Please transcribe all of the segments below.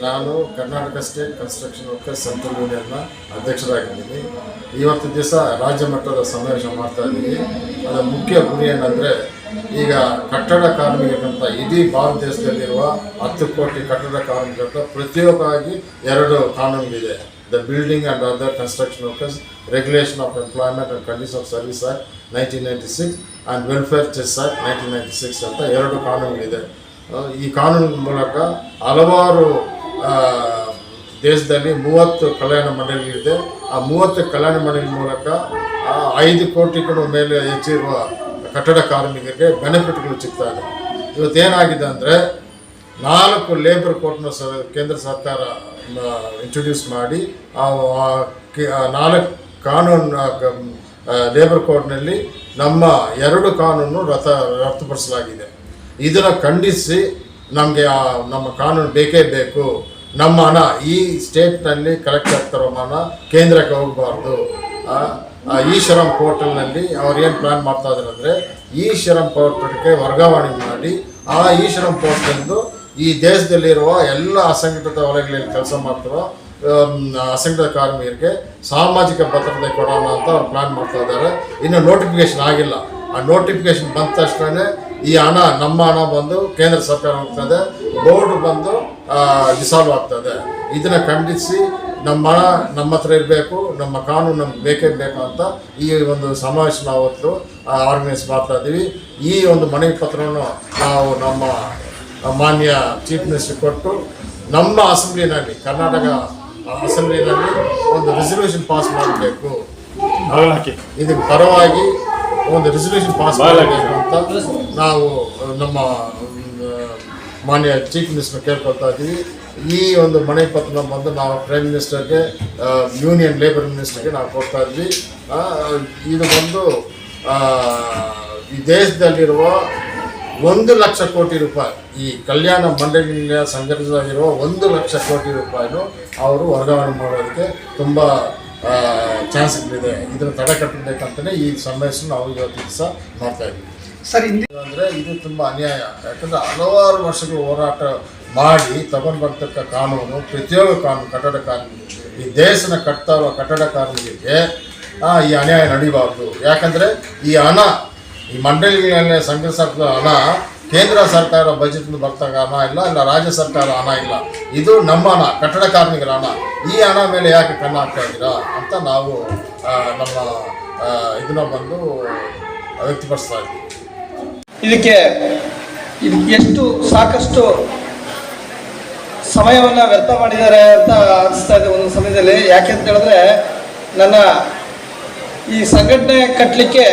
ನಾನು Karnataka state construction workers central ಯೂನಿಯನ್ನ ಅಧ್ಯಕ್ಷರಾಗಿದ್ದೀನಿ. ಇವತ್ತು ದಿವಸ ರಾಜ್ಯ ಮಟ್ಟದ ಸಮಾವೇಶ ಮಾಡ್ತಾ ಇದ್ದೀವಿ. ಅದರ ಮುಖ್ಯ ಗುರಿ ಏನಂದರೆ, ಈಗ ಕಟ್ಟಡ ಕಾರ್ಮಿಕರಂತ ಇಡೀ ಭಾರತ ದೇಶದಲ್ಲಿರುವ 10 ಕೋಟಿ ಕಟ್ಟಡ ಕಾರ್ಮಿಕರಂತ ಪ್ರತ್ಯೇಕವಾಗಿ 2 ಕಾನೂನುಗಳಿದೆ. The building and other construction workers regulation of employment and condition of service act 1996 and welfare cess act 1996 ಅಂತ 2 ಕಾನೂನುಗಳಿದೆ. ಈ ಕಾನೂನಿನ ಮೂಲಕ ಹಲವಾರು ದೇಶದಲ್ಲಿ 30 ಕಲ್ಯಾಣ ಮಂಡಳಿಗಳಿದೆ. ಆ 30 ಕಲ್ಯಾಣ ಮಂಡಳಿ ಮೂಲಕ 5 ಕೋಟಿಗೂ ಮೇಲೆ ಹೆಚ್ಚಿರುವ ಕಟ್ಟಡ ಕಾರ್ಮಿಕರಿಗೆ ಬೆನಿಫಿಟ್ಗಳು ಸಿಗ್ತಾ ಇದೆ. ಇವತ್ತೇನಾಗಿದೆ ಅಂದರೆ, 4 ಲೇಬರ್ ಕೋರ್ಟ್ನ ಕೇಂದ್ರ ಸರ್ಕಾರ ಇಂಟ್ರೊಡ್ಯೂಸ್ ಮಾಡಿ 4 ಕಾನೂನು ಲೇಬರ್ ಕೋರ್ಟ್ನಲ್ಲಿ ನಮ್ಮ 2 ಕಾನೂನು ರದ್ದುಪಡಿಸಲಾಗಿದೆ. ಇದನ್ನು ಖಂಡಿಸಿ ನಮಗೆ ನಮ್ಮ ಕಾನೂನು ಬೇಕೇ ಬೇಕು. ನಮ್ಮ ಹಣ ಈ ಸ್ಟೇಟ್ನಲ್ಲಿ ಕಲೆಕ್ಟ್ ಆಗ್ತಿರೋ ಹಣ ಕೇಂದ್ರಕ್ಕೆ ಹೋಗಬಾರ್ದು. ಈ ಶ್ರಮ್ ಪೋರ್ಟಲ್ನಲ್ಲಿ ಅವ್ರು ಏನು ಪ್ಲ್ಯಾನ್ ಮಾಡ್ತಾ ಇದ್ದಾರೆ ಅಂದರೆ, ಈ ಶ್ರಮ್ ಪೋರ್ಟಲ್ಗೆ ವರ್ಗಾವಣೆ ಮಾಡಿ ಈ ಶ್ರಮ್ ಪೋರ್ಟಲ್ದು ಈ ದೇಶದಲ್ಲಿರುವ ಎಲ್ಲ ಅಸಂಘಟಿತ ವಲಯಗಳಲ್ಲಿ ಕೆಲಸ ಮಾಡ್ತಿರೋ ಅಸಂಘಟಿತ ಕಾರ್ಮಿಕರಿಗೆ ಸಾಮಾಜಿಕ ಭದ್ರತೆ ಕೊಡೋಣ ಅಂತ ಅವ್ರು ಪ್ಲ್ಯಾನ್ ಮಾಡ್ತಾ ಇದ್ದಾರೆ. ಇನ್ನು ನೋಟಿಫಿಕೇಶನ್ ಆಗಿಲ್ಲ. ಆ ನೋಟಿಫಿಕೇಶನ್ ಬಂದ ತಕ್ಷಣ ಈ ಹಣ, ನಮ್ಮ ಹಣ ಬಂದು ಕೇಂದ್ರ ಸರ್ಕಾರ ಹೋಗ್ತದೆ, ಬೋರ್ಡ್ ಬಂದು ಡಿಸಾಲ್ವ್ ಆಗ್ತದೆ. ಇದನ್ನು ಖಂಡಿಸಿ ನಮ್ಮ ಹಣ ನಮ್ಮ ಹತ್ರ ಇರಬೇಕು, ನಮ್ಮ ಕಾನೂನು ನಮ್ಗೆ ಬೇಕೇ ಬೇಕು ಅಂತ ಈ ಒಂದು ಸಮಾವೇಶ ನಾವು ಆರ್ಗನೈಸ್ ಮಾಡ್ತಾ ಇದ್ದೀವಿ. ಈ ಒಂದು ಮನವಿ ಪತ್ರವನ್ನು ನಾವು ನಮ್ಮ ಮಾನ್ಯ ಚೀಫ್ ಮಿನಿಸ್ಟರ್ ಕೊಟ್ಟು ನಮ್ಮ ಅಸೆಂಬ್ಲಿನಲ್ಲಿ, ಕರ್ನಾಟಕ ಅಸೆಂಬ್ಲಿನಲ್ಲಿ ಒಂದು ರೆಸಲ್ಯೂಷನ್ ಪಾಸ್ ಮಾಡಬೇಕು. ಇದಕ್ಕೆ ಪರವಾಗಿ ಒಂದು ರೆಸಲ್ಯೂಷನ್ ಪಾಸ್ ಮಾಡಬೇಕು ಅಂತ ನಾವು ನಮ್ಮ ಮಾನ್ಯ ಚೀಫ್ ಮಿನಿಸ್ಟರ್ ಕೇಳ್ಕೊಳ್ತಾ ಇದ್ದೀವಿ. ಈ ಒಂದು ಮನವಿ ಪತ್ರ ಬಂದು ನಾವು ಪ್ರೈಮ್ ಮಿನಿಸ್ಟರ್ಗೆ, ಯೂನಿಯನ್ ಲೇಬರ್ ಮಿನಿಸ್ಟರ್ಗೆ ನಾವು ಕೊಡ್ತಾ ಇದ್ವಿ. ಇದು ಬಂದು ಈ ದೇಶದಲ್ಲಿರುವ 1 ಲಕ್ಷ ಕೋಟಿ ರೂಪಾಯಿ, ಈ ಕಲ್ಯಾಣ ಮಂಡಳಿಯ ಸಂಘಟಿತವಾಗಿರುವ 1 ಲಕ್ಷ ಕೋಟಿ ರೂಪಾಯಿನೂ ಅವರು ವರ್ಗಾವಣೆ ಮಾಡೋದಕ್ಕೆ ತುಂಬ ಚಾನ್ಸ್ಗಳಿದೆ. ಇದನ್ನು ತಡೆಗಟ್ಟಬೇಕಂತಲೇ ಈ ಸಮಾವೇಶ ನಾವು ಇವತ್ತು ದಿವಸ ಮಾಡ್ತಾ ಇದ್ದೀವಿ. ಸರ್, ಅಂದರೆ ಇದು ತುಂಬ ಅನ್ಯಾಯ. ಯಾಕಂದರೆ ಹಲವಾರು ವರ್ಷಗಳು ಹೋರಾಟ ಮಾಡಿ ತಗೊಂಡು ಬರ್ತಕ್ಕ ಕಾನೂನು, ಪ್ರತಿಯೊಬ್ಬ ಕಾನೂನು ಕಟ್ಟಡ ಕಾರ್ಮಿಕರಿಗೆ, ಈ ದೇಶನ ಕಟ್ತಾ ಇರುವ ಕಟ್ಟಡ ಕಾರ್ಮಿಕರಿಗೆ ಈ ಅನ್ಯಾಯ ನಡೀಬಾರ್ದು. ಯಾಕಂದರೆ ಈ ಹಣ, ಈ ಮಂಡಳಿಗಳಲ್ಲಿ ಸಂಘಟಿಸಿದ ಹಣ ಕೇಂದ್ರ ಸರ್ಕಾರ ಬಜೆಟ್ನಿಂದ ಬರ್ತಾಗ ಹಣ ಇಲ್ಲ ರಾಜ್ಯ ಸರ್ಕಾರ ಹಣ ಇಲ್ಲ. ಇದು ನಮ್ಮ ಹಣ, ಕಟ್ಟಡ ಕಾರ್ಮಿಕರ ಹಣ. ಈ ಹಣ ಮೇಲೆ ಯಾಕೆ ಕಣ್ಣು ಹಾಕ್ತಾ ಇದ್ದೀರಾ ಅಂತ ನಾವು ನಮ್ಮ ಇದನ್ನ ಬಂದು ವ್ಯಕ್ತಪಡಿಸ್ತಾ ಇದ್ದೀವಿ. ಇದಕ್ಕೆ ಎಷ್ಟು ಸಾಕಷ್ಟು ಸಮಯವನ್ನು ವ್ಯರ್ಥ ಮಾಡಿದ್ದಾರೆ ಅಂತ ಅನಿಸ್ತಾ ಇದೆ ಒಂದು ಸಮಯದಲ್ಲಿ. ಯಾಕೆ ಅಂತ ಹೇಳಿದ್ರೆ, ನನ್ನ ಈ ಸಂಘಟನೆ ಕಟ್ಟಲಿಕ್ಕೆ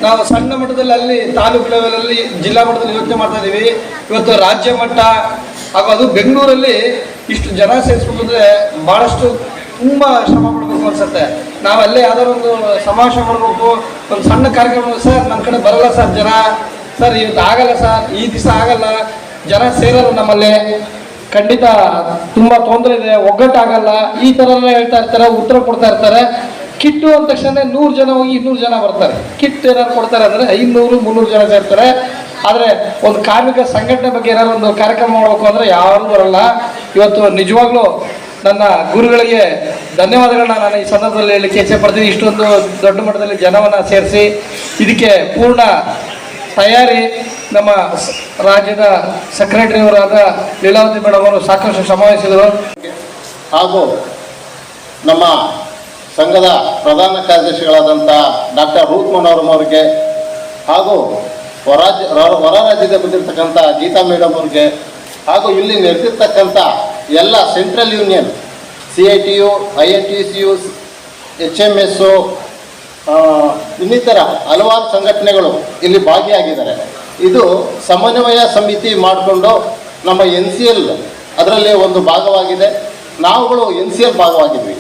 ನಾವು ಸಣ್ಣ ಮಟ್ಟದಲ್ಲಿ ಅಲ್ಲಿ ತಾಲೂಕು ಲೆವೆಲಲ್ಲಿ, ಜಿಲ್ಲಾ ಮಟ್ಟದಲ್ಲಿ ಯೋಚನೆ ಮಾಡ್ತಾ ಇದ್ದೀವಿ. ಇವತ್ತು ರಾಜ್ಯ ಮಟ್ಟ ಹಾಗೂ ಅದು ಬೆಂಗಳೂರಲ್ಲಿ ಇಷ್ಟು ಜನ ಸೇರಿಸ್ಬೇಕು ಅಂದರೆ ಭಾಳಷ್ಟು ತುಂಬ ಶ್ರಮ ಪಡಬೇಕು ಅನ್ಸುತ್ತೆ. ನಾವಲ್ಲೇ ಯಾವ್ದಾದ್ರು ಒಂದು ಸಮಾವೇಶ ಮಾಡಬೇಕು, ಒಂದು ಸಣ್ಣ ಕಾರ್ಯಕ್ರಮ. ಸರ್, ನಮ್ಮ ಕಡೆ ಬರಲ್ಲ ಸರ್ ಜನ, ಸರ್ ಇವತ್ತು ಆಗಲ್ಲ ಸರ್, ಈ ದಿವಸ ಆಗಲ್ಲ, ಜನ ಸೇರಲ್ಲ ನಮ್ಮಲ್ಲಿ, ಖಂಡಿತ ತುಂಬ ತೊಂದರೆ ಇದೆ, ಒಗ್ಗಟ್ಟಾಗಲ್ಲ, ಈ ಥರ ಹೇಳ್ತಾ ಇರ್ತಾರೆ, ಉತ್ತರ ಕೊಡ್ತಾ ಇರ್ತಾರೆ. ಕಿಟ್ಟು ಅಂದ ತಕ್ಷಣ 100 ಜನ ಹೋಗಿ 200 ಜನ ಬರ್ತಾರೆ. ಕಿಟ್ ಏನಾದ್ರು ಕೊಡ್ತಾರೆ ಅಂದರೆ 500-300 ಜನ ಸೇರ್ತಾರೆ. ಆದರೆ ಒಂದು ಕಾರ್ಮಿಕ ಸಂಘಟನೆ ಬಗ್ಗೆ ಏನಾದ್ರು ಒಂದು ಕಾರ್ಯಕ್ರಮ ಮಾಡಬೇಕು ಅಂದರೆ ಯಾರು ಬರಲ್ಲ. ಇವತ್ತು ನಿಜವಾಗ್ಲೂ ನನ್ನ ಗುರುಗಳಿಗೆ ಧನ್ಯವಾದಗಳನ್ನ ನಾನು ಈ ಸಂದರ್ಭದಲ್ಲಿ ಹೇಳಲಿಕ್ಕೆ ಇಚ್ಛೆ ಪಡ್ತೀನಿ. ಇಷ್ಟೊಂದು ದೊಡ್ಡ ಮಟ್ಟದಲ್ಲಿ ಜನವನ್ನು ಸೇರಿಸಿ ಇದಕ್ಕೆ ಪೂರ್ಣ ತಯಾರಿ ನಮ್ಮ ರಾಜ್ಯದ ಸೆಕ್ರೆಟರಿಯವರಾದ ಲೀಲಾವತಿ ಮೇಡಮ್ ಅವರು ಸಾಕಷ್ಟು ಶ್ರಮವಹಿಸಿದರು. ಹಾಗೂ ನಮ್ಮ ಸಂಘದ ಪ್ರಧಾನ ಕಾರ್ಯದರ್ಶಿಗಳಾದಂಥ ಡಾಕ್ಟರ್ ರೂತ್ ಮನೋರಮ್ ಅವರಿಗೆ, ಹಾಗೂ ಹೊರ ರಾಜ್ಯದ ಬಂದಿರತಕ್ಕಂಥ ಗೀತಾ ಮೇಡಮ್ ಅವ್ರಿಗೆ, ಹಾಗೂ ಇಲ್ಲಿ ನೆರೆದಿರ್ತಕ್ಕಂಥ ಎಲ್ಲ central union, CITU, INTCU, HMS, ಇನ್ನಿತರ ಹಲವಾರು ಸಂಘಟನೆಗಳು ಇಲ್ಲಿ ಭಾಗಿಯಾಗಿದ್ದಾರೆ. ಇದು ಸಮನ್ವಯ ಸಮಿತಿ ಮಾಡಿಕೊಂಡು ನಮ್ಮ NCL ಅದರಲ್ಲಿ ಒಂದು ಭಾಗವಾಗಿದೆ. ನಾವುಗಳು NCL ಭಾಗವಾಗಿದ್ವಿ.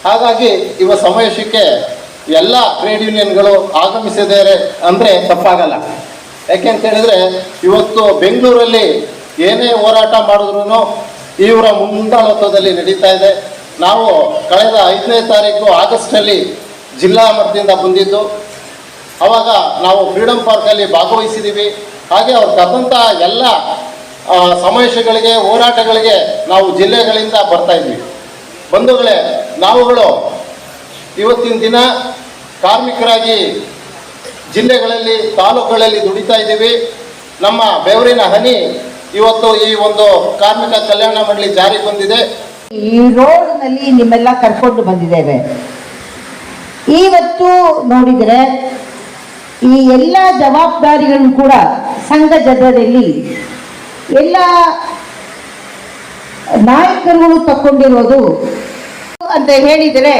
ಹಾಗಾಗಿ ಇವ ಸಮಾವೇಶಕ್ಕೆ ಎಲ್ಲ ಟ್ರೇಡ್ ಯೂನಿಯನ್ಗಳು ಆಗಮಿಸಿದ್ದಾರೆ ಅಂದರೆ ತಪ್ಪಾಗಲ್ಲ. ಯಾಕೆ ಅಂತ ಹೇಳಿದ್ರೆ, ಇವತ್ತು ಬೆಂಗಳೂರಲ್ಲಿ ಏನೇ ಹೋರಾಟ ಮಾಡಿದ್ರು ಇವರ ಮುಂದಾಳತ್ವದಲ್ಲಿ ನಡೀತಾ ಇದೆ. ನಾವು ಕಳೆದ 5ನೇ ತಾರೀಕು ಆಗಸ್ಟಲ್ಲಿ ಜಿಲ್ಲಾ ಮಟ್ಟದಿಂದ ಬಂದಿದ್ದು, ಆವಾಗ ನಾವು ಫ್ರೀಡಮ್ ಪಾರ್ಕಲ್ಲಿ ಭಾಗವಹಿಸಿದ್ದೀವಿ. ಹಾಗೆ ಅವ್ರು ಕರೆದಂಥ ಎಲ್ಲ ಸಮಾವೇಶಗಳಿಗೆ ಹೋರಾಟಗಳಿಗೆ ನಾವು ಜಿಲ್ಲೆಗಳಿಂದ ಬರ್ತಾ ಇದ್ವಿ. ಬಂಧುಗಳೇ, ನಾವುಗಳು ಇವತ್ತಿನ ದಿನ ಕಾರ್ಮಿಕರಾಗಿ ಜಿಲ್ಲೆಗಳಲ್ಲಿ ತಾಲೂಕುಗಳಲ್ಲಿ ದುಡಿತಾ ಇದ್ದೀವಿ. ನಮ್ಮ ಬೆವರಿನ ಹನಿ ಇವತ್ತು ಈ ಒಂದು ಕಾರ್ಮಿಕ ಕಲ್ಯಾಣ ಮಂಡಳಿ ಜಾರಿಗೆ ಬಂದಿದೆ. ಈ ರೋಡ್ನಲ್ಲಿ ನಿಮ್ಮೆಲ್ಲ ಕರ್ಕೊಂಡು ಬಂದಿದ್ದೇವೆ. ಇವತ್ತು ನೋಡಿದರೆ ಈ ಎಲ್ಲ ಜವಾಬ್ದಾರಿಗಳನ್ನು ಕೂಡ ಸಂಘ ಜದರಲ್ಲಿ ಎಲ್ಲ ನಾಯಕರುಗಳು ತಕ್ಕೊಂಡಿರೋದು ಅಂತ ಹೇಳಿದರೆ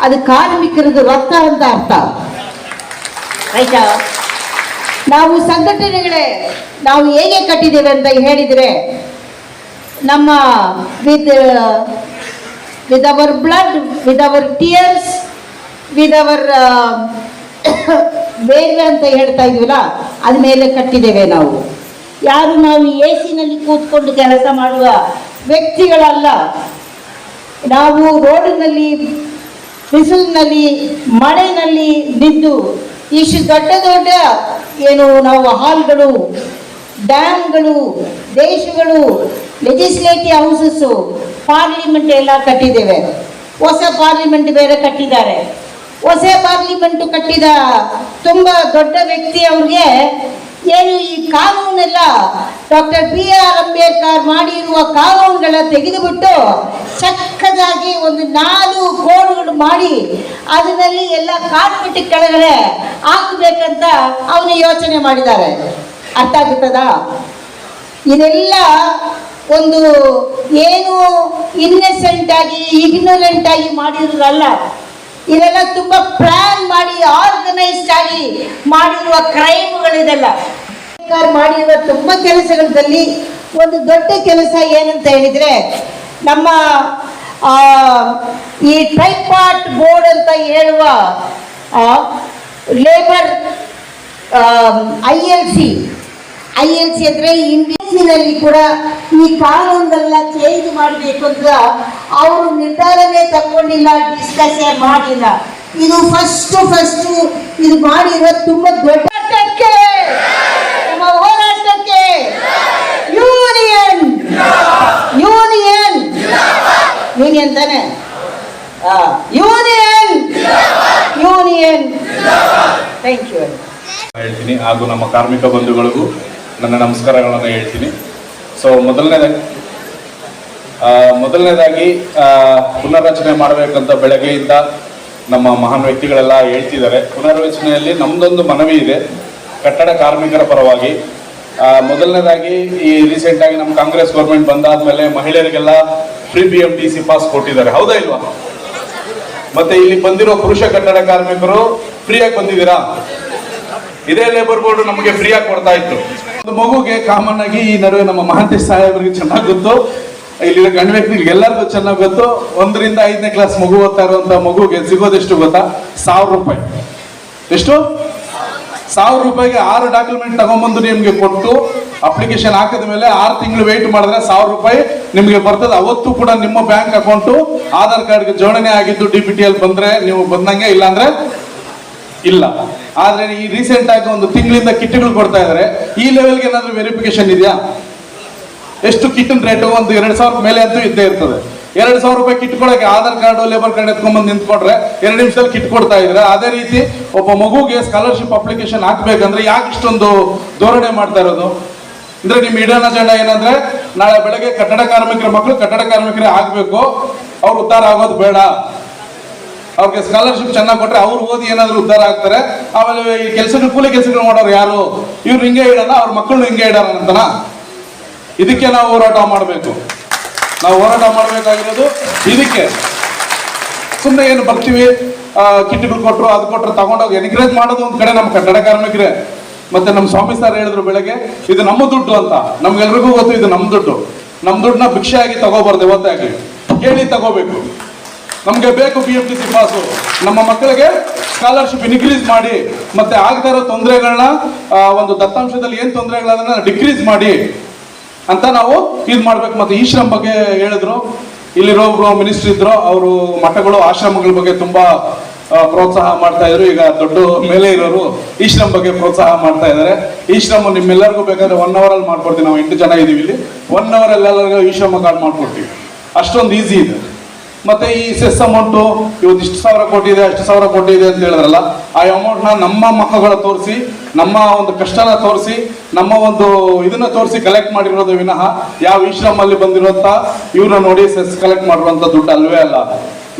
ಅದು ಕಾರ್ಮಿಕರದ್ದು ರಕ್ತ ಅಂತ ಅರ್ಥ ಆಯ್ತಾ. ನಾವು ಸಂಘಟನೆಗಳೇ ನಾವು ಹೇಗೆ ಕಟ್ಟಿದ್ದೇವೆ ಅಂತ ಹೇಳಿದರೆ ನಮ್ಮ with our blood, with our tears, with our ಬೇರೆ ಅಂತ ಹೇಳ್ತಾ ಇದೀವಲ್ಲ, ಅದ ಮೇಲೆ ಕಟ್ಟಿದ್ದೇವೆ ನಾವು. ಯಾರು ನಾವು ಎ ಸಿನಲ್ಲಿ ಕೂತ್ಕೊಂಡು ಕೆಲಸ ಮಾಡುವ ವ್ಯಕ್ತಿಗಳಲ್ಲ. ನಾವು ರೋಡಿನಲ್ಲಿ, ಬಿಸಿಲಿನಲ್ಲಿ, ಮಳೆಯಲ್ಲಿ ನಿಂತು ಇಷ್ಟು ದೊಡ್ಡ ದೊಡ್ಡ ಏನು ನಾವು ಹಾಲ್ಗಳು, ಡ್ಯಾಮ್ಗಳು, ದೇಶಗಳು, ಲೆಜಿಸ್ಲೇಟಿವ್ ಹೌಸಸ್ಸು, ಪಾರ್ಲಿಮೆಂಟ್ ಎಲ್ಲ ಕಟ್ಟಿದ್ದೇವೆ. ಹೊಸ ಪಾರ್ಲಿಮೆಂಟ್ ಬೇರೆ ಕಟ್ಟಿದ್ದಾರೆ. ಹೊಸ ಪಾರ್ಲಿಮೆಂಟ್ ಕಟ್ಟಿದ ತುಂಬ ದೊಡ್ಡ ವ್ಯಕ್ತಿ ಅವ್ರಿಗೆ ಏನು ಈ ಕಾನೂನೆಲ್ಲ ಡಾಕ್ಟರ್ BR ಅಂಬೇಡ್ಕರ್ ಮಾಡಿರುವ ಕಾನೂನುಗಳ ತೆಗೆದುಬಿಟ್ಟು ಚಕ್ಕದಾಗಿ ಒಂದು 4 ಕೋಡ್ಗಳು ಮಾಡಿ ಅದರಲ್ಲಿ ಎಲ್ಲ ಕಾಟ್ಪಟ್ಟಿ ಕೆಳಗಡೆ ಹಾಕಬೇಕಂತ ಅವನು ಯೋಚನೆ ಮಾಡಿದ್ದಾರೆ. ಅರ್ಥ ಆಗುತ್ತದಾ? ಇದೆಲ್ಲ ಒಂದು ಏನು ಇನ್ನಸೆಂಟ್ ಆಗಿ ಇಗ್ನೋರೆಂಟ್ ಆಗಿ ಮಾಡಿರೋದಲ್ಲ. ಇದೆಲ್ಲ ತುಂಬ ಪ್ಲಾನ್ ಮಾಡಿ ಆರ್ಗನೈಸ್ಡ್ ಆಗಿ ಮಾಡಿರುವ ಕ್ರೈಮ್ಗಳಿದೆಲ್ಲ. ಮಾಡಿರುವ ತುಂಬ ಕೆಲಸಗಳಲ್ಲಿ ಒಂದು ದೊಡ್ಡ ಕೆಲಸ ಏನಂತ ಹೇಳಿದರೆ, ನಮ್ಮ ಈ ಟ್ರೈಪಾರ್ಟ್ ಬೋರ್ಡ್ ಅಂತ ಹೇಳುವ ಲೇಬರ್ ILC ಅಂದರೆ ಇಂಗ್ಲಿಷಿನಲ್ಲಿ ಕೂಡ ಈ ಕಾನೂನುಗಳನ್ನ ಚೇಂಜ್ ಮಾಡಬೇಕು ಅಂತ ಅವರು ನಿರ್ಧಾರನೇ ತಗೊಂಡಿಲ್ಲ, ಡಿಸ್ಕಸ್ ಮಾಡಿಲ್ಲ. ಇದು ಫಸ್ಟ್ ಇದು ಮಾಡಿರೋ ತುಂಬ ದೊಡ್ಡ ನಮ್ಮ ಹೋರಾಟಕ್ಕೆ ಯೂನಿಯನ್ ತಾನೆ, ಯೂನಿಯನ್. ಥ್ಯಾಂಕ್ ಯು ಹೇಳ್ತೀನಿ. ಹಾಗೂ ನಮ್ಮ ಕಾರ್ಮಿಕ ಬಂಧುಗಳಿಗೂ ನನ್ನ ನಮಸ್ಕಾರಗಳನ್ನು ಹೇಳ್ತೀನಿ. ಸೊ ಮೊದಲನೇದಾಗಿ ಪುನರ್ರಚನೆ ಮಾಡಬೇಕಂತ ಬೆಳಗ್ಗೆಯಿಂದ ನಮ್ಮ ಮಹಾನ್ ವ್ಯಕ್ತಿಗಳೆಲ್ಲ ಹೇಳ್ತಿದ್ದಾರೆ. ಪುನರ್ರಚನೆಯಲ್ಲಿ ನಮ್ಮದೊಂದು ಮನವಿ ಇದೆ ಕಟ್ಟಡ ಕಾರ್ಮಿಕರ ಪರವಾಗಿ. ಮೊದಲನೇದಾಗಿ ಈ ರೀಸೆಂಟಾಗಿ ನಮ್ಮ ಕಾಂಗ್ರೆಸ್ ಗೌರ್ಮೆಂಟ್ ಬಂದಾದ್ಮೇಲೆ ಮಹಿಳೆಯರಿಗೆಲ್ಲ ಫ್ರೀ BMTC ಪಾಸ್ ಕೊಟ್ಟಿದ್ದಾರೆ, ಹೌದಾ ಇಲ್ವಾ? ಮತ್ತೆ ಇಲ್ಲಿ ಬಂದಿರೋ ಪುರುಷ ಕಟ್ಟಡ ಕಾರ್ಮಿಕರು ಫ್ರೀಯಾಗಿ ಬಂದಿದ್ದೀರಾ? ಇದೇ ಲೇಬರ್ ಬೋರ್ಡ್ ನಮಗೆ ಫ್ರೀಯಾಗಿ ಕೊಡ್ತಾ ಇತ್ತು. ಒಂದು ಮಗುಗೆ ಕಾಮನ್ ಆಗಿ ಈ ನಡುವೆ ನಮ್ಮ ಮಹಾಂತೇಶ್ ಸಾಹೇಬರಿಗೆ ಚೆನ್ನಾಗಿ ಗೊತ್ತು, ಇಲ್ಲಿರೋ ಗಂಡು ವ್ಯಕ್ತಿಗೆ ಎಲ್ಲರಿಗೂ ಚೆನ್ನಾಗಿ ಗೊತ್ತು. 1 ರಿಂದ 5ನೇ ಕ್ಲಾಸ್ ಮಗು ಓದ್ತಾ ಇರುವಂತ ಮಗುಗೆ ಸಿಗೋದೆಷ್ಟು ಗೊತ್ತಾ? 1000 ರೂಪಾಯಿ. ಎಷ್ಟು? 1000 ರೂಪಾಯಿಗೆ 6 ಡಾಕ್ಯುಮೆಂಟ್ ತಗೊಂಡ್ಬಂದು ನಿಮ್ಗೆ ಕೊಟ್ಟು ಅಪ್ಲಿಕೇಶನ್ ಹಾಕಿದ ಮೇಲೆ 6 ತಿಂಗಳು ವೇಟ್ ಮಾಡಿದ್ರೆ 1000 ರೂಪಾಯಿ ನಿಮ್ಗೆ ಬರ್ತದೆ. ಅವತ್ತು ಕೂಡ ನಿಮ್ಮ ಬ್ಯಾಂಕ್ ಅಕೌಂಟು ಆಧಾರ್ ಕಾರ್ಡ್ಗೆ ಜೋಡಣೆ ಆಗಿದ್ದು DBTL ಬಂದ್ರೆ ನೀವು ಬಂದಂಗೆ, ಇಲ್ಲ ಅಂದ್ರೆ ಇಲ್ಲ. ಆದ್ರೆ ಈ ರೀಸೆಂಟ್ ಆಗಿ 1 ತಿಂಗಳಿಂದ ಕಿಟ್ಗಳು ಕೊಡ್ತಾ ಇದಾರೆ. ಈ ಲೆವೆಲ್ಗೆ ಏನಾದ್ರೂ ವೆರಿಫಿಕೇಶನ್ ಇದೆಯಾ? ಎಷ್ಟು ಕಿಟ್ಟಿನ ರೇಟು? ಒಂದು 2000 ಮೇಲೆ ಅಂತೂ ಇದ್ದೇ ಇರ್ತದೆ. 2000 ರೂಪಾಯಿ ಕಿಟ್ ಕೊಡಕ್ಕೆ ಆಧಾರ್ ಕಾರ್ಡು, ಲೇಬರ್ ಕಾರ್ಡ್ ಎತ್ಕೊಂಡ್ಬಂದು ನಿಂತ್ಕೊಂಡ್ರೆ 2 ನಿಮಿಷದಲ್ಲಿ ಕಿಟ್ ಕೊಡ್ತಾ ಇದ್ರೆ, ಅದೇ ರೀತಿ ಒಬ್ಬ ಮಗುಗೆ ಸ್ಕಾಲರ್ಶಿಪ್ ಅಪ್ಲಿಕೇಶನ್ ಹಾಕ್ಬೇಕಂದ್ರೆ ಯಾಕೆ ಇಷ್ಟೊಂದು ಧೋರಣೆ ಮಾಡ್ತಾ ಇರೋದು? ಅಂದ್ರೆ ನಿಮ್ ಇಡನ ಅಜೆಂಡಾ ಏನಂದ್ರೆ ನಾಳೆ ಬೆಳಗ್ಗೆ ಕಟ್ಟಡ ಕಾರ್ಮಿಕರ ಮಕ್ಕಳು ಕಟ್ಟಡ ಕಾರ್ಮಿಕರೇ ಆಗ್ಬೇಕು, ಅವ್ರು ಉದ್ಧಾರ ಆಗೋದು ಬೇಡ. ಅವ್ರಿಗೆ ಸ್ಕಾಲರ್ಶಿಪ್ ಚೆನ್ನಾಗಿ ಕೊಟ್ರೆ ಅವ್ರು ಓದಿ ಏನಾದ್ರು ಉದ್ಧಾರ ಆಗ್ತಾರೆ. ಆಮೇಲೆ ಈ ಕೆಲಸಗಳು, ಕೂಲಿ ಕೆಲಸಗಳು ಮಾಡೋರು ಯಾರು? ಇವ್ರು ಹಿಂಗೆ ಇಡಲ್ಲ, ಅವ್ರ ಮಕ್ಕಳು ಹಿಂಗೆ ಇಡಾರ ಅಂತನಾ? ಇದಕ್ಕೆ ನಾವು ಹೋರಾಟ ಮಾಡಬೇಕು. ನಾವು ಹೋರಾಟ ಮಾಡಬೇಕಾಗಿರೋದು ಇದಕ್ಕೆ. ಸುಮ್ಮನೆ ಏನು ಬರ್ತೀವಿ, ಕಿಟ್ಗಳು ಕೊಟ್ಟರು, ಅದು ಕೊಟ್ಟರು, ತಗೊಂಡೋಗಿ ಎನ್ಕರೇಜ್ ಮಾಡೋದು ಒಂದು ಕಡೆ ನಮ್ಮ ಕಟ್ಟಡ ಕಾರ್ಮಿಕರೇ. ಮತ್ತೆ ನಮ್ಮ ಸ್ವಾಮಿ ಸರ್ ಹೇಳಿದ್ರು ಬೆಳಗ್ಗೆ, ಇದು ನಮ್ಮ ದುಡ್ಡು ಅಂತ. ನಮ್ಗೆಲ್ರಿಗೂ ಗೊತ್ತು ಇದು ನಮ್ಮ ದುಡ್ಡು. ನಮ್ಮ ದುಡ್ಡನ್ನ ಭಿಕ್ಷೆ ಆಗಿ ತಗೋಬಾರ್ದು, ಇವತ್ತಾಗಿ ಕೇಳಿ ತಗೋಬೇಕು. ನಮ್ಗೆ ಬೇಕು BMTC ಪಾಸು. ನಮ್ಮ ಮಕ್ಕಳಿಗೆ ಸ್ಕಾಲರ್ಶಿಪ್ ಇನ್ಕ್ರೀಸ್ ಮಾಡಿ, ಮತ್ತೆ ಆಗ್ತಾ ಇರೋ ತೊಂದರೆಗಳನ್ನ ಒಂದು ದತ್ತಾಂಶದಲ್ಲಿ ಏನ್ ತೊಂದರೆಗಳನ್ನ ಡಿಕ್ರೀಸ್ ಮಾಡಿ ಅಂತ ನಾವು ಇದು ಮಾಡ್ಬೇಕು. ಮತ್ತೆ ಈ ಶ್ರಮ ಬಗ್ಗೆ ಹೇಳಿದ್ರು, ಇಲ್ಲಿರೋ ಒಬ್ರು ಮಿನಿಸ್ಟರ್ ಇದ್ರು, ಅವರು ಮಠಗಳು, ಆಶ್ರಮಗಳ ಬಗ್ಗೆ ತುಂಬಾ ಪ್ರೋತ್ಸಾಹ ಮಾಡ್ತಾ ಇದ್ರು. ಈಗ ದೊಡ್ಡ ಮೇಲೆ ಇರೋರು ಈ ಶ್ರಮ್ ಬಗ್ಗೆ ಪ್ರೋತ್ಸಾಹ ಮಾಡ್ತಾ ಇದ್ದಾರೆ. ಈ ಶ್ರಮ್ ನಿಮ್ಮೆಲ್ಲರಿಗೂ ಬೇಕಾದ್ರೆ 1 hour ಅಲ್ಲಿ ಮಾಡ್ಕೊಡ್ತೀವಿ. ನಾವು 8 ಜನ ಇದೀವಿ ಇಲ್ಲಿ. 1 hour ಅಲ್ಲಿ ಎಲ್ಲರಿಗೂ ಈ ಶ್ರಮ ಕಾರ್ಡ್ ಮಾಡ್ಕೊಡ್ತೀವಿ. ಅಷ್ಟೊಂದು ಈಸಿ ಇದೆ. ಮತ್ತೆ ಈ ಸೆಸ್ ಅಮೌಂಟು ಇವತ್ತು ಇಷ್ಟು ಸಾವಿರ ಕೋಟಿ ಇದೆ, ಅಷ್ಟು ಸಾವಿರ ಕೋಟಿ ಇದೆ ಅಂತ ಹೇಳಿದ್ರಲ್ಲ, ಆ ಅಮೌಂಟ್ನ ನಮ್ಮ ಮಕ್ಕಳ ತೋರಿಸಿ, ನಮ್ಮ ಒಂದು ಕಷ್ಟನ ತೋರಿಸಿ, ನಮ್ಮ ಒಂದು ಇದನ್ನ ತೋರಿಸಿ ಕಲೆಕ್ಟ್ ಮಾಡಿರೋದು ವಿನಃ ಯಾವ ಈ ಶ್ರಮ್ ಅಲ್ಲಿ ಬಂದಿರುವಂತ ಇವ್ರನ್ನ ನೋಡಿ ಸೆಸ್ ಕಲೆಕ್ಟ್ ಮಾಡಿರುವಂತ ದುಡ್ಡು ಅಲ್ವೇ ಅಲ್ಲ.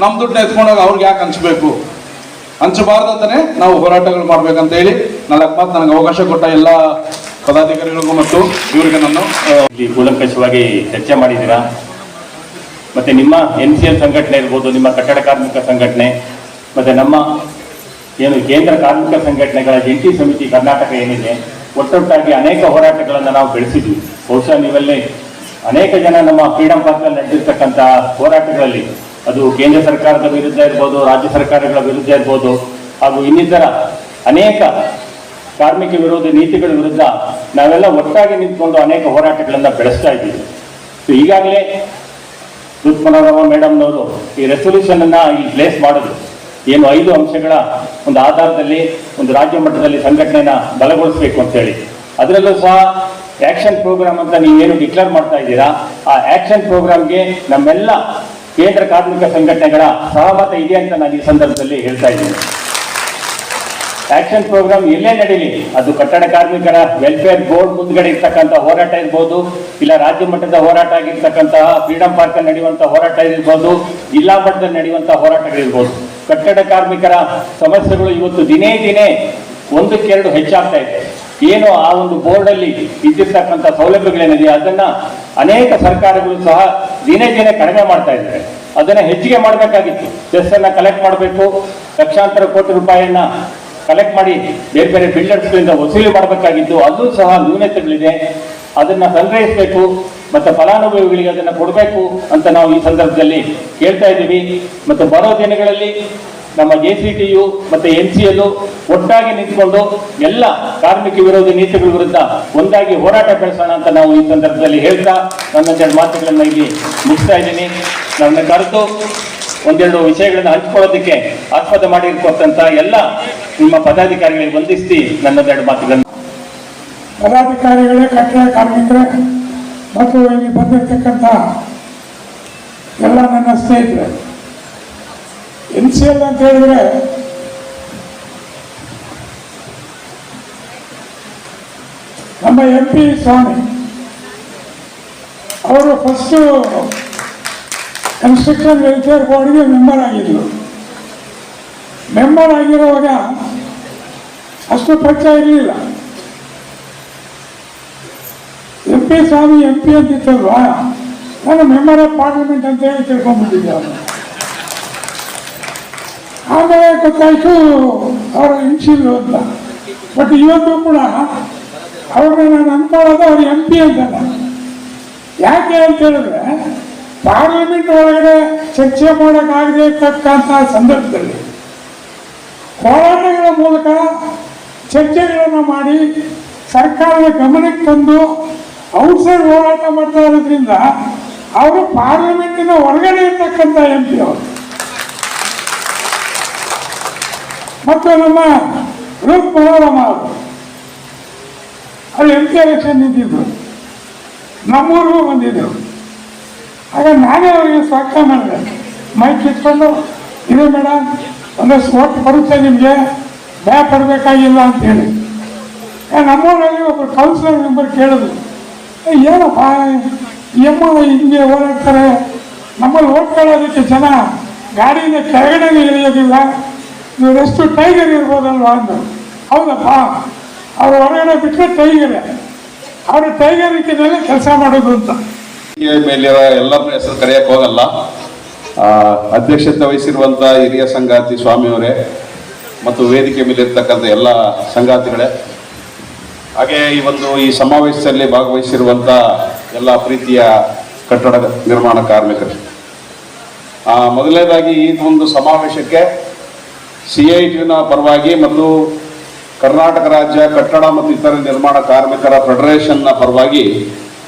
ನಮ್ಮ ದುಡ್ಡನ್ನ ಎತ್ಕೊಂಡಾಗ ಅವ್ರಿಗೆ ಯಾಕೆ ಹಂಚಬೇಕು? ಹಂಚಬಾರ್ದು ಅಂತಾನೆ ನಾವು ಹೋರಾಟಗಳು ಮಾಡ್ಬೇಕಂತ ಹೇಳಿ 4 ಮಾತು ನನಗೆ ಅವಕಾಶ ಕೊಟ್ಟ ಎಲ್ಲ ಪದಾಧಿಕಾರಿಗಳಿಗೂ ಮತ್ತು ಇವರಿಗೆ ನಾನು ಇಲ್ಲಿ ಕೂಲಂಕಷವಾಗಿ ಚರ್ಚೆ ಮಾಡಿದ್ದೀರಾ. ಮತ್ತು ನಿಮ್ಮ NCL ಸಂಘಟನೆ ಇರ್ಬೋದು, ನಿಮ್ಮ ಕಟ್ಟಡ ಕಾರ್ಮಿಕ ಸಂಘಟನೆ, ಮತ್ತು ನಮ್ಮ ಏನು ಕೇಂದ್ರ ಕಾರ್ಮಿಕ ಸಂಘಟನೆಗಳ ಜಂಟಿ ಸಮಿತಿ ಕರ್ನಾಟಕ ಏನಿದೆ, ಒಟ್ಟೊಟ್ಟಾಗಿ ಅನೇಕ ಹೋರಾಟಗಳನ್ನು ನಾವು ಬೆಳೆಸಿದ್ವಿ. ಬಹುಶಃ ನೀವಲ್ಲಿ ಅನೇಕ ಜನ ನಮ್ಮ ಫ್ರೀಡಂ ಪಾರ್ಕ್ನಲ್ಲಿ ನಡೆದಿರ್ತಕ್ಕಂಥ ಹೋರಾಟಗಳಲ್ಲಿ ಅದು ಕೇಂದ್ರ ಸರ್ಕಾರದ ವಿರುದ್ಧ ಇರ್ಬೋದು, ರಾಜ್ಯ ಸರ್ಕಾರಗಳ ವಿರುದ್ಧ ಇರ್ಬೋದು, ಹಾಗೂ ಇನ್ನಿತರ ಅನೇಕ ಕಾರ್ಮಿಕ ವಿರೋಧಿ ನೀತಿಗಳ ವಿರುದ್ಧ ನಾವೆಲ್ಲ ಒಟ್ಟಾಗಿ ನಿಂತ್ಕೊಂಡು ಅನೇಕ ಹೋರಾಟಗಳನ್ನು ಬೆಳೆಸ್ತಾ ಇದ್ದೀವಿ. ಸೊ ಈಗಾಗಲೇ ರುಕ್ಮನರಾವ್ ಮೇಡಮ್ನವರು ಈ ರೆಸೊಲ್ಯೂಷನ್ ಅನ್ನ ಇಲ್ಲಿ ಪ್ಲೇಸ್ ಮಾಡಿದ್ರು. ಏನು 5 ಅಂಶಗಳ ಒಂದು ಆಧಾರದಲ್ಲಿ ಒಂದು ರಾಜ್ಯ ಮಟ್ಟದಲ್ಲಿ ಸಂಘಟನೆನ ಬಲಗೊಳಿಸಬೇಕು ಅಂತೇಳಿ. ಅದರಲ್ಲೂ ಸಹ ಆಕ್ಷನ್ ಪ್ರೋಗ್ರಾಮ್ ಅಂತ ನೀವೇನು ಡಿಕ್ಲೇರ್ ಮಾಡ್ತಾ ಇದ್ದೀರಾ, ಆ ಆಕ್ಷನ್ ಪ್ರೋಗ್ರಾಮ್ಗೆ ನಮ್ಮೆಲ್ಲ ಕೇಂದ್ರ ಕಾರ್ಮಿಕ ಸಂಘಟನೆಗಳ ಸಹಮತ ಇದೆ ಅಂತ ನಾನು ಈ ಸಂದರ್ಭದಲ್ಲಿ ಹೇಳ್ತಾ ಇದ್ದೀನಿ. ಆಕ್ಷನ್ ಪ್ರೋಗ್ರಾಮ್ ಎಲ್ಲೇ ನಡೀಲಿ, ಅದು ಕಟ್ಟಡ ಕಾರ್ಮಿಕರ ವೆಲ್ಫೇರ್ ಬೋರ್ಡ್ ಮುಂದ್ಗಡೆ ಇರ್ತಕ್ಕಂಥ ಹೋರಾಟ ಇರ್ಬೋದು, ಇಲ್ಲ ರಾಜ್ಯ ಮಟ್ಟದ ಹೋರಾಟ ಆಗಿರ್ತಕ್ಕಂತಹ ಫ್ರೀಡಂ ಪಾರ್ಕ್ ನಡೆಯುವಂತಹ ಹೋರಾಟ ಇರ್ಬೋದು, ಜಿಲ್ಲಾ ಮಟ್ಟದಲ್ಲಿ ನಡೆಯುವಂತಹ ಹೋರಾಟಗಳಿರ್ಬೋದು, ಕಟ್ಟಡ ಕಾರ್ಮಿಕರ ಸಮಸ್ಯೆಗಳು ಇವತ್ತು ದಿನೇ ದಿನೇ 1-2 ಹೆಚ್ಚಾಗ್ತಾ ಇದೆ. ಏನು ಆ ಒಂದು ಬೋರ್ಡ್ ಅಲ್ಲಿ ಇದ್ದಿರ್ತಕ್ಕಂಥ ಸೌಲಭ್ಯಗಳೇನಿದೆ ಅದನ್ನ ಅನೇಕ ಸರ್ಕಾರಗಳು ಸಹ ದಿನೇ ದಿನೇ ಕಡಿಮೆ ಮಾಡ್ತಾ ಇದ್ದಾರೆ. ಅದನ್ನ ಹೆಚ್ಚಿಗೆ ಮಾಡಬೇಕಾಗಿತ್ತು. ಸೆಸ್ ಅನ್ನ ಕಲೆಕ್ಟ್ ಮಾಡಬೇಕು, ಲಕ್ಷಾಂತರ ಕೋಟಿ ರೂಪಾಯಿಯನ್ನ ಕಲೆಕ್ಟ್ ಮಾಡಿ ಬೇರೆ ಬೇರೆ ಬಿಲ್ಡರ್ಸ್ಗಳಿಂದ ವಸೂಲಿ ಮಾಡಬೇಕಾಗಿದ್ದು, ಅದು ಸಹ ನ್ಯೂನತೆಗಳಿದೆ. ಅದನ್ನ ಸಂಗ್ರಹಿಸಬೇಕು ಮತ್ತು ಫಲಾನುಭವಿಗಳಿಗೆ ಅದನ್ನು ಕೊಡಬೇಕು ಅಂತ ನಾವು ಈ ಸಂದರ್ಭದಲ್ಲಿ ಕೇಳ್ತಾ ಇದ್ದೀವಿ. ಮತ್ತು ಬರೋ ದಿನಗಳಲ್ಲಿ ನಮ್ಮ JCTU ಮತ್ತು NCL ಒಟ್ಟಾಗಿ ನಿಂತ್ಕೊಂಡು ಎಲ್ಲ ಕಾರ್ಮಿಕ ವಿರೋಧಿ ನೀತಿಗಳ ವಿರುದ್ಧ ಒಂದಾಗಿ ಹೋರಾಟ ಬೆಳೆಸೋಣ ಅಂತ ನಾವು ಈ ಸಂದರ್ಭದಲ್ಲಿ ಹೇಳ್ತಾ ನನ್ನ ಮಾತುಗಳನ್ನು ಇಲ್ಲಿ ಮುಗಿಸ್ತಾ ಇದ್ದೀನಿ. ನನ್ನ ಕರೆದು 1-2 ವಿಷಯಗಳನ್ನು ಹಂಚಿಕೊಳ್ಳೋದಕ್ಕೆ ಆಸ್ಪದ ಮಾಡಿರ್ತಕ್ಕಂಥ ಎಲ್ಲ ನಿಮ್ಮ ಪದಾಧಿಕಾರಿಗಳಿಗೆ ವಂದಿಸಿ ನನ್ನ 2 ಮಾತುಗಳನ್ನು. ಪದಾಧಿಕಾರಿಗಳೇ, ಕಟ್ಟಡ ಕಾರ್ಮಿಕರೇ ಮತ್ತು ಇಲ್ಲಿ ಬಂದಿರತಕ್ಕಂಥ ಎಲ್ಲ ನನ್ನ ಸ್ನೇಹಿತರೆ, NCL ಅಂತ ಹೇಳಿದ್ರೆ ನಮ್ಮ MP ಸ್ವಾಮಿ ಅವರು ಫಸ್ಟು ಕನ್ಸ್ಟ್ರಕ್ಷನ್ ವೆಲ್ಫೇರ್ ಬೋರ್ಡ್ಗೆ ಮೆಂಬರ್ ಆಗಿದ್ರು. ಮೆಂಬರ್ ಆಗಿರುವಾಗ ಅಷ್ಟು ಪರಿಚಯ ಇರಲಿಲ್ಲ. MP ಸ್ವಾಮಿ MP ಅಂತಿತ್ತಲ್ವಾ, ನಾನು ಮೆಂಬರ್ ಆಫ್ ಪಾರ್ಲಿಮೆಂಟ್ ಅಂತ ಹೇಳಿ ತಿಳ್ಕೊಂಡ್ಬಿಟ್ಟಿದ್ದೆ ಅವರು. ಆಮೇಲೆ ಗೊತ್ತಾಯಿತು ಅವರ ಇನ್ಶಿಯಲ್ ಅಂತ. ಬಟ್ ಇವತ್ತು ಕೂಡ ಅವ್ರನ್ನ ನಾನು ಅನ್ಕೊಳ್ಳೋದು ಅವ್ರು MP ಅಂತಲ್ಲ. ಯಾಕೆ ಅಂತ ಹೇಳಿದ್ರೆ ಪಾರ್ಲಿಮೆಂಟ್ ಒಳಗಡೆ ಚರ್ಚೆ ಮಾಡೋಕ್ಕಾಗದೇ ಇರ್ತಕ್ಕಂಥ ಸಂದರ್ಭದಲ್ಲಿ ಹೋರಾಟಗಳ ಮೂಲಕ ಚರ್ಚೆಗಳನ್ನು ಮಾಡಿ ಸರ್ಕಾರದ ಗಮನಕ್ಕೆ ತಂದು ಔಟ್ಸೈಡ್ ಹೋರಾಟ ಮಾಡ್ತಾ ಇರೋದ್ರಿಂದ ಅವರು ಪಾರ್ಲಿಮೆಂಟಿನ ಹೊರಗಡೆ ಇರ್ತಕ್ಕಂಥ MP ಅವರು. ಮತ್ತು ನಮ್ಮ ರೂಪ್ ಮನೋರಮ ಅವರು ಅಲ್ಲಿ MP ಎಲೆಕ್ಷನ್ ನಿಂತಿದ್ರು, ನಮ್ಮೂರಿಗೂ ಬಂದಿದ್ದರು. ಆಗ ನಾನೇ ಅವರಿಗೆ ಸ್ವಾಗತ ಮಾಡಿದೆ, ಮೈಕ್ ಇಟ್ಕೊಂಡು, ಇದೆ ಮೇಡಮ್ ಒಂದಷ್ಟು ಓಟ್ ಬರುತ್ತೆ ನಿಮಗೆ, ಭಯ ಪಡಬೇಕಾಗಿಲ್ಲ ಅಂತೇಳಿ. ನಮ್ಮೂರಲ್ಲಿ ಒಬ್ಬರು ಕೌನ್ಸಿಲರ್ ಮೆಂಬರ್ ಕೇಳಿದ್ರು, ಏನಪ್ಪ ಹಿಂಗೆ ಓಡಾಡ್ತಾರೆ, ನಮ್ಮಲ್ಲಿ ಓದ್ಕೊಳ್ಳೋದಕ್ಕೆ ಜನ ಗಾಡಿಯಿಂದ ಕೆಳಗಡೆ ಇಳಿಯೋದಿಲ್ಲ, ಇವರೆಷ್ಟು ಟೈಗರ್ ಇರ್ಬೋದಲ್ವಾ ಅಂದರು. ಹೌದಪ್ಪ, ಅವ್ರು ಹೊರಗಡೆ ಬಿಟ್ಟರೆ ಟೈಗರೇ, ಅವರು ಟೈಗರ್ ರೀತಿಯಲ್ಲೇ ಕೆಲಸ ಮಾಡೋದು ಅಂತ. ಮೇಲಿರೋ ಎಲ್ಲರನ್ನ ಹೆಸರು ಕರೆಯಕ್ಕೆ ಹೋಗಲ್ಲ. ಅಧ್ಯಕ್ಷತೆ ವಹಿಸಿರುವಂಥ ಹಿರಿಯ ಸಂಗಾತಿ ಸ್ವಾಮಿಯವರೇ ಮತ್ತು ವೇದಿಕೆ ಮೇಲಿರ್ತಕ್ಕಂಥ ಎಲ್ಲ ಸಂಗಾತಿಗಳೇ, ಹಾಗೆ ಈ ಸಮಾವೇಶದಲ್ಲಿ ಭಾಗವಹಿಸಿರುವಂಥ ಎಲ್ಲ ಪ್ರೀತಿಯ ಕಟ್ಟಡ ನಿರ್ಮಾಣ ಕಾರ್ಮಿಕರು, ಮೊದಲನೇದಾಗಿ ಈ ಒಂದು ಸಮಾವೇಶಕ್ಕೆ CITನ ಪರವಾಗಿ ಮತ್ತು ಕರ್ನಾಟಕ ರಾಜ್ಯ ಕಟ್ಟಡ ಮತ್ತು ಇತರ ನಿರ್ಮಾಣ ಕಾರ್ಮಿಕರ ಫೆಡರೇಷನ್ನ ಪರವಾಗಿ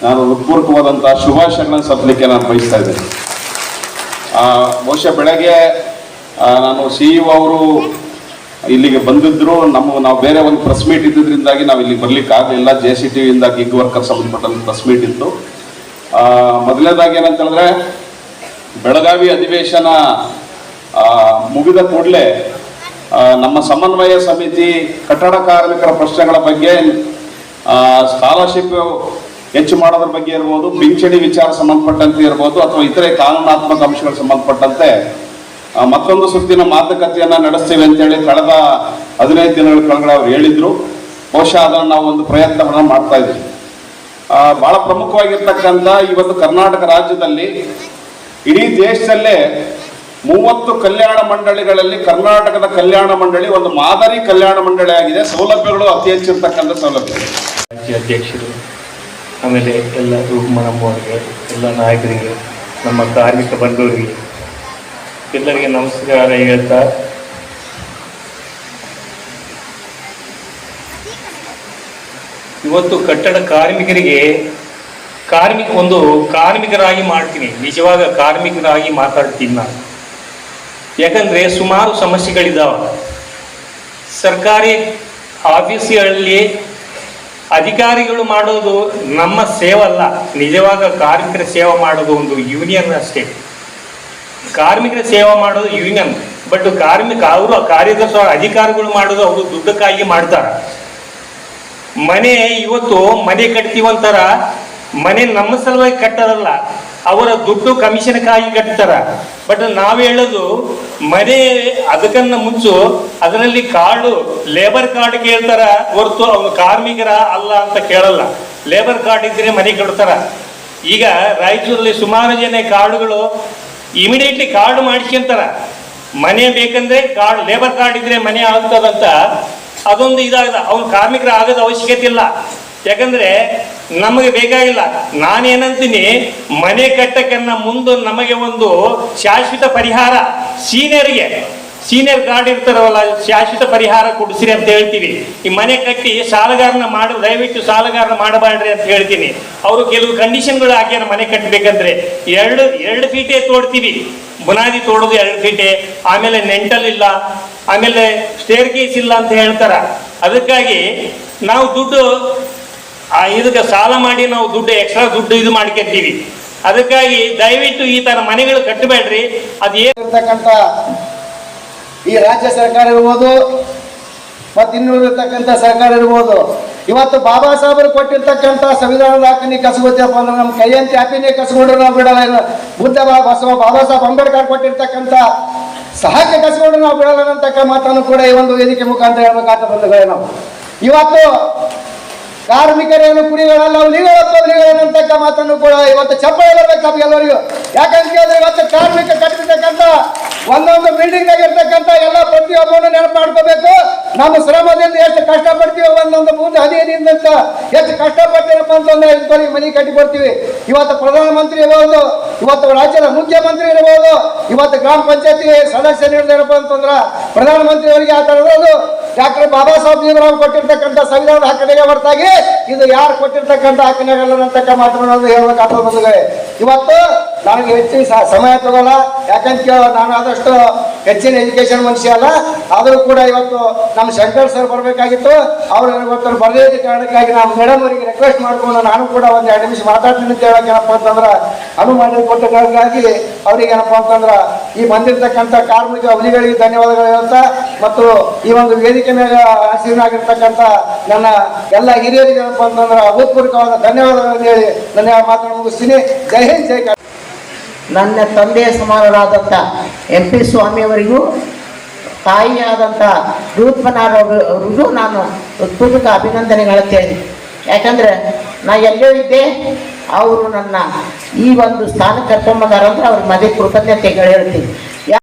ನಾನು ಹೃತ್ಪೂರ್ವಕವಾದಂಥ ಶುಭಾಶಯಗಳನ್ನು ಸಲ್ಲಿಸಲಿಕ್ಕೆ ನಾನು ಬಯಸ್ತಾ ಇದ್ದೇನೆ. ಬಹುಶಃ ಬೆಳಗ್ಗೆ ನಾನು CEO ಅವರು ಇಲ್ಲಿಗೆ ಬಂದಿದ್ರು. ನಾವು ಬೇರೆ ಒಂದು ಪ್ರೆಸ್ ಮೀಟ್ ಇದ್ದಿದ್ದರಿಂದಾಗಿ ನಾವು ಇಲ್ಲಿಗೆ ಬರ್ಲಿಕ್ಕೆ ಆಗಲಿಲ್ಲ. JCTVಯಿಂದ ಗಿಗ್ ವರ್ಕರ್ ಸಂಬಂಧಪಟ್ಟಂತ ಪ್ರೆಸ್ ಮೀಟ್ ಇತ್ತು. ಮೊದಲನೇದಾಗಿ ಏನಂತ ಹೇಳಿದ್ರೆ, ಬೆಳಗಾವಿ ಅಧಿವೇಶನ ಮುಗಿದ ಕೂಡಲೇ ನಮ್ಮ ಸಮನ್ವಯ ಸಮಿತಿ ಕಟ್ಟಡ ಕಾರ್ಮಿಕರ ಪ್ರಶ್ನೆಗಳ ಬಗ್ಗೆ, ಸ್ಕಾಲರ್ಶಿಪ್ ಹೆಚ್ಚು ಮಾಡೋದ್ರ ಬಗ್ಗೆ ಇರ್ಬೋದು, ಪಿಂಚಣಿ ವಿಚಾರ ಸಂಬಂಧಪಟ್ಟಂತೆ ಇರ್ಬೋದು, ಅಥವಾ ಇತರೆ ಕಾನೂನಾತ್ಮಕ ಅಂಶಗಳು ಸಂಬಂಧಪಟ್ಟಂತೆ ಮತ್ತೊಂದು ಸುತ್ತಿನ ಮಾತುಕತೆಯನ್ನ ನಡೆಸ್ತೀವಿ ಅಂತೇಳಿ ಕಳೆದ 15 ದಿನಗಳ ಕೆಳಗಡೆ ಅವ್ರು ಹೇಳಿದ್ರು. ಬಹುಶಃ ಅದನ್ನು ನಾವು ಒಂದು ಪ್ರಯತ್ನವನ್ನು ಮಾಡ್ತಾ ಇದ್ದೀವಿ. ಬಹಳ ಪ್ರಮುಖವಾಗಿರ್ತಕ್ಕಂಥ ಇವತ್ತು ಕರ್ನಾಟಕ ರಾಜ್ಯದಲ್ಲಿ ಇಡೀ ದೇಶದಲ್ಲೇ 30 ಕಲ್ಯಾಣ ಮಂಡಳಿಗಳಲ್ಲಿ ಕರ್ನಾಟಕದ ಕಲ್ಯಾಣ ಮಂಡಳಿ ಒಂದು ಮಾದರಿ ಕಲ್ಯಾಣ ಮಂಡಳಿ ಆಗಿದೆ. ಸೌಲಭ್ಯಗಳು ಅತಿ ಹೆಚ್ಚಿರ್ತಕ್ಕಂಥ ಸೌಲಭ್ಯ. ರಾಜ್ಯ ಅಧ್ಯಕ್ಷರು, ಆಮೇಲೆ ಎಲ್ಲ ನಮ್ಮವರಿಗೆ, ಎಲ್ಲ ನಾಯಕರಿಗೆ, ನಮ್ಮ ಕಾರ್ಮಿಕ ಬಂಧುವರಿಗೆ ಎಲ್ಲರಿಗೆ ನಮಸ್ಕಾರ ಹೇಳ್ತಾ, ಇವತ್ತು ಕಟ್ಟಡ ಕಾರ್ಮಿಕರಿಗೆ ಕಾರ್ಮಿಕರಾಗಿ ಮಾಡ್ತೀನಿ, ನಿಜವಾಗ ಕಾರ್ಮಿಕರಾಗಿ ಮಾತಾಡ್ತೀನಿ ನಾನು. ಯಾಕಂದರೆ ಸುಮಾರು ಸಮಸ್ಯೆಗಳಿದ್ದಾವೆ. ಸರ್ಕಾರಿ ಆಫೀಸ್ಗಳಲ್ಲಿ ಅಧಿಕಾರಿಗಳು ಮಾಡೋದು ನಮ್ಮ ಸೇವೆ ಅಲ್ಲ, ನಿಜವಾಗ ಕಾರ್ಮಿಕರ ಸೇವೆ ಮಾಡೋದು ಒಂದು ಯೂನಿಯನ್ ಅಷ್ಟೇ. ಕಾರ್ಮಿಕರ ಸೇವೆ ಮಾಡೋದು ಯೂನಿಯನ್, ಬಟ್ ಅವರು ಕಾರ್ಯದರ್ಶಿ ಅಧಿಕಾರಿಗಳು ಮಾಡೋದು ಅವರು ದುಡ್ಡಕ್ಕಾಗಿ ಮಾಡ್ತಾರೆ. ಇವತ್ತು ಮನೆ ಕಟ್ತೀವಂತಾರ, ಮನೆ ನಮ್ಮ ಸಲುವಾಗಿ ಕಟ್ಟೋದಲ್ಲ, ಅವರ ದುಡ್ಡು ಕಮಿಷನ್ಕಾಗಿ ಕಟ್ತಾರ. ಬಟ್ ನಾವು ಹೇಳೋದು ಮನೆ ಅದಕ್ಕನ್ನ ಮುಂಚು ಅದರಲ್ಲಿ ಲೇಬರ್ ಕಾರ್ಡ್ ಕೇಳ್ತಾರ ಹೊರತು ಅವನು ಕಾರ್ಮಿಕರ ಅಲ್ಲ ಅಂತ ಕೇಳಲ್ಲ. ಲೇಬರ್ ಕಾರ್ಡ್ ಇದ್ರೆ ಮನೆ ಕಟ್ತಾರ. ಈಗ ರಾಯಚೂರಲ್ಲಿ ಸುಮಾರು ಜನ ಕಾರ್ಡುಗಳು ಇಮಿಡಿಯೇಟ್ಲಿ ಕಾರ್ಡ್ ಮಾಡಿಸ್ಕೊಂತಾರ. ಮನೆ ಬೇಕಂದ್ರೆ ಲೇಬರ್ ಕಾರ್ಡ್ ಇದ್ರೆ ಮನೆ ಆಗ್ತದಂತ ಅದೊಂದು ಇದಾಗದ. ಅವನು ಕಾರ್ಮಿಕರ ಆಗೋದ ಅವಶ್ಯಕತೆ ಇಲ್ಲ. ಯಾಕಂದ್ರೆ ನಮಗೆ ಬೇಕಾಗಿಲ್ಲ. ನಾನೇನಂತೀನಿ, ಮನೆ ಕಟ್ಟಕ್ಕನ್ನ ಮುಂದೆ ನಮಗೆ ಒಂದು ಶಾಶ್ವತ ಪರಿಹಾರ, ಸೀನಿಯರ್ ಗಾರ್ಡ್ ಇರ್ತಾರವಲ್ಲ, ಶಾಶ್ವತ ಪರಿಹಾರ ಕೊಡಿಸ್ರಿ ಅಂತ ಹೇಳ್ತೀವಿ. ಈ ಮನೆ ಕಟ್ಟಿ ದಯವಿಟ್ಟು ಸಾಲಗಾರನ ಮಾಡಬಾರ್ರಿ ಅಂತ ಹೇಳ್ತೀನಿ. ಅವರು ಕೆಲವು ಕಂಡೀಷನ್ಗಳು ಹಾಕ್ಯಾರ. ಮನೆ ಕಟ್ಟಬೇಕಂದ್ರೆ ಎರಡು ಫೀಟೇ ತೋಡ್ತೀವಿ, ಬುನಾದಿ ತೋಡೋದು 2 ಫೀಟೆ, ಆಮೇಲೆ ನೆಂಟಲ್ ಇಲ್ಲ, ಆಮೇಲೆ ಸ್ಟೇರ್ ಕೇಸ್ ಇಲ್ಲ ಅಂತ ಹೇಳ್ತಾರ. ಅದಕ್ಕಾಗಿ ನಾವು ದುಡ್ಡು ಇದಕ್ಕೆ ಸಾಲ ಮಾಡಿ ನಾವು ಎಕ್ಸ್ಟ್ರಾ ದುಡ್ಡು ಇದು ಮಾಡ್ಕೊತೀವಿ. ಅದಕ್ಕಾಗಿ ದಯವಿಟ್ಟು ಈ ತರ ಮನೆಗಳು ಕಟ್ಟಬೇಡ್ರಿ. ಅದೇನಿರ್ತಕ್ಕಂಥ ಈ ರಾಜ್ಯ ಸರ್ಕಾರ ಇರ್ಬೋದು, ಮತ್ತು ಇನ್ನೂರಿರ್ತಕ್ಕಂಥ ಸರ್ಕಾರ ಇರ್ಬೋದು, ಇವತ್ತು ಬಾಬಾ ಸಾಹೇಬರು ಕೊಟ್ಟಿರ್ತಕ್ಕಂಥ ಸಂವಿಧಾನದ ಹಕ್ಕನಿ ಕಸಗುತ್ತಪ್ಪ ಅಂದ್ರೆ ನಮ್ಮ ಕೈಯಂತೆ ಹ್ಯಾಪಿನೇ ಕಸಗೊಂಡ್ರು ನಾವು ಬಿಡಲ್ಲ. ಬಾಬಾ ಸಾಹೇಬ್ ಅಂಬೇಡ್ಕರ್ ಕೊಟ್ಟಿರ್ತಕ್ಕಂಥ ಸಹಕ್ಕೆ ಕಸಗೊಂಡ್ರು ನಾವು ಬಿಡಲ್ಲ ಅಂತಕ್ಕ ಮಾತನ್ನು ಕೂಡ ಈ ಒಂದು ವೇದಿಕೆ ಮುಖಾಂತರ ಹೇಳ್ಬೇಕಾಗ್ತ ಬಂಧುಗಳೇ. ನಾವು ಇವತ್ತು ಕಾರ್ಮಿಕರೇನು ಕುರಿಗಳಲ್ಲ, ಹುಲಿಗಳಂತಕ್ಕ ಮಾತನ್ನು ಕೂಡ ಇವತ್ತು ಚಪ್ಪಾಳೆ ಬರ್ಬೇಕು ನಮ್ಗೆಲ್ಲರಿಗೂ. ಯಾಕಂತ ಕೇಳಿದ್ರೆ ಇವತ್ತು ಕಾರ್ಮಿಕ ಕಟ್ಟಿರ್ತಕ್ಕಂಥ ಒಂದೊಂದು ಬಿಲ್ಡಿಂಗ್ ಆಗಿರ್ತಕ್ಕಂಥ ಎಲ್ಲ ಪ್ರತಿಯೊಬ್ಬನು ನೆನಪು ಮಾಡ್ಕೋಬೇಕು. ನಮ್ಮ ಶ್ರಮದಿಂದ ಎಷ್ಟು ಕಷ್ಟಪಡ್ತೀವಿ, ಒಂದೊಂದು ಮುಂದೆ ಹದಿಹದಿಯಿಂದ ಎಷ್ಟು ಕಷ್ಟಪಡ್ತೀರಪ್ಪ ಅಂತಂದ್ರೆ ಮನೆ ಕಟ್ಟಿ ಕೊಡ್ತೀವಿ. ಇವತ್ತು ಪ್ರಧಾನಮಂತ್ರಿ ಇರ್ಬೋದು, ಇವತ್ತು ರಾಜ್ಯದ ಮುಖ್ಯಮಂತ್ರಿ ಇರ್ಬೋದು, ಇವತ್ತು ಗ್ರಾಮ ಪಂಚಾಯತಿ ಸದಸ್ಯರಿರ್ತಾರಪ್ಪ ಅಂತಂದ್ರ ಪ್ರಧಾನಮಂತ್ರಿ ಅವರಿಗೆ ಆ ಥರದ್ದು ಡಾಕ್ಟರ್ ಬಾಬಾ ಸಾಹೇಬ್ ಭೀಮರಾವ್ ಕೊಟ್ಟಿರ್ತಕ್ಕಂಥ ಸಂವಿಧಾನದ ಹಕ್ಕನಿಗೆ ಹೊರತಾಗಿ ಇದು ಯಾರು ಕೊಟ್ಟಿರ್ತಕ್ಕಂಥ ಹಕ್ಕನಿಗಲ್ಲ ಅಂತಕ್ಕ ಮಾತುಗಳನ್ನು ಹೇಳ್ಬೇಕಾಗ್ತದೆ ಬಂಧುಗಳೇ. ಇವತ್ತು ನನಗೆ ಹೆಚ್ಚಿನ ಸಮಯ ತಗೋಲ್ಲ, ಯಾಕಂತ ಕೇಳ ನಾನು ಆದಷ್ಟು ಹೆಚ್ಚಿನ ಎಜುಕೇಶನ್ ಮನುಷ್ಯ ಅಲ್ಲ. ಆದರೂ ಕೂಡ ಇವತ್ತು ನಮ್ಮ ಶಂಕರ್ ಸರ್ ಬರಬೇಕಾಗಿತ್ತು. ಅವರು ಇವತ್ತು ಬರದೇ ಕಾರಣಕ್ಕಾಗಿ ನಾವು ಮೇಡಮ್ ಅವರಿಗೆ ರಿಕ್ವೆಸ್ಟ್ ಮಾಡ್ಕೊಂಡು ನಾನು ಕೂಡ ಒಂದು 2 ನಿಮಿಷ ಮಾತಾಡ್ತೀನಿ ಅಂತ ಹೇಳಕ್ಕೆ ಏನಪ್ಪ ಅಂತಂದ್ರೆ ಅನುಮಾನ ಕೊಟ್ಟಗಾಗಿ ಅವ್ರಿಗೆ ಏನಪ್ಪ ಅಂತಂದ್ರೆ ಈ ಬಂದಿರ್ತಕ್ಕಂಥ ಕಾರ್ಮಿಕ ಹುಲಿಗಳಿಗೆ ಧನ್ಯವಾದಗಳು ಹೇಳ್ತಾ, ಮತ್ತು ಈ ಒಂದು ವೇದಿಕೆ ಮೇಲೆ ಆಸೀನಾಗಿರ್ತಕ್ಕಂಥ ನನ್ನ ಎಲ್ಲ ಹಿರಿಯರಿಗೆ ಏನಪ್ಪ ಅಂತಂದ್ರೆ ಅಭೂತಪೂರ್ವಕವಾದ ಧನ್ಯವಾದಗಳನ್ನು ಹೇಳಿ ನನ್ನ ಮಾತನ್ನು ಮುಗಿಸ್ತೀನಿ. ಜೈ ಹಿಂದ್, ಜೈ ಕರ್ನಾಟಕ. ನನ್ನ ತಂದೆಯ ಸಮಾನರಾದಂಥ MP ಸ್ವಾಮಿಯವರಿಗೂ ತಾಯಿಯಾದಂಥ ರೂಪನಾರವರಿಗೂ ನಾನು ಹೃತ್ಪೂರ್ವಕ ಅಭಿನಂದನೆಗಳಂತೇಳಿ. ಯಾಕಂದರೆ ನಾ ಎಲ್ಲೋ ಇದ್ದೆ, ಅವರು ನನ್ನ ಈ ಒಂದು ಸ್ಥಾನಕ್ಕೆ ಕರ್ಕೊಂಬಂದಾರಂದ್ರೆ ಅವ್ರಿಗೆ ಮದುವೆ ಕೃತಜ್ಞತೆಗಳು ಹೇಳ್ತೀನಿ.